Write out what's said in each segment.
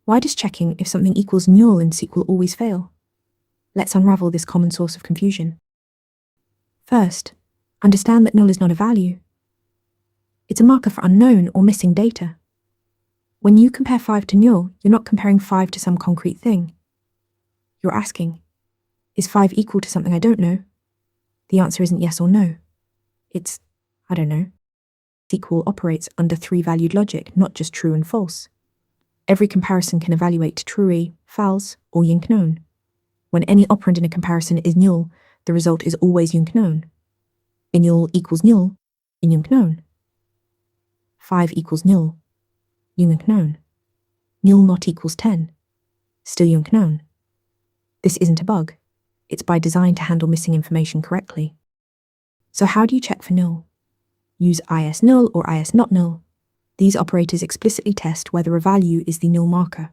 Why does checking if something equals null in SQL always fail? Let's unravel this common source of confusion. First, understand that null is not a value. It's a marker for unknown or missing data. When you compare 5 to null, you're not comparing 5 to some concrete thing. You're asking, is 5 equal to something I don't know? The answer isn't yes or no. It's, I don't know. SQL operates under 3-valued logic, not just true and false. Every comparison can evaluate true, false, or unknown. When any operand in a comparison is null, the result is always unknown. Null equals null, unknown. 5 equals null, unknown. Null not equals 10, still unknown. This isn't a bug. It's by design to handle missing information correctly. So how do you check for null? Use IS null or IS not null. These operators explicitly test whether a value is the null marker.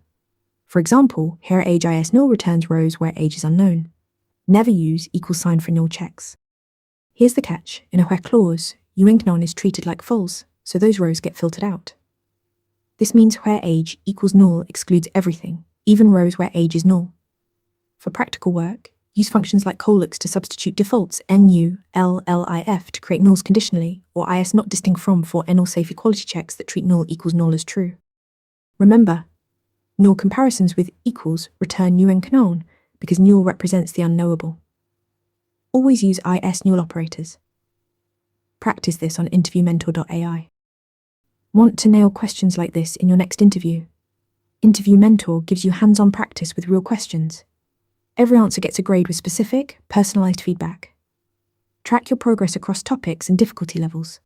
For example, here age IS null returns rows where age is unknown. Never use =sign for null checks. Here's the catch. In a where clause, unknown is treated like false, so those rows get filtered out. This means where age equals null excludes everything, even rows where age is null. For practical work, use functions like colux to substitute defaults nu, l, lif to create nulls conditionally, or is not distinct from for null safe equality checks that treat null equals null as true. Remember, null comparisons with equals return unknown because null represents the unknowable. Always use is null operators. Practice this on interviewmentor.ai. Want to nail questions like this in your next interview? Interview Mentor gives you hands-on practice with real questions. Every answer gets a grade with specific, personalized feedback. Track your progress across topics and difficulty levels.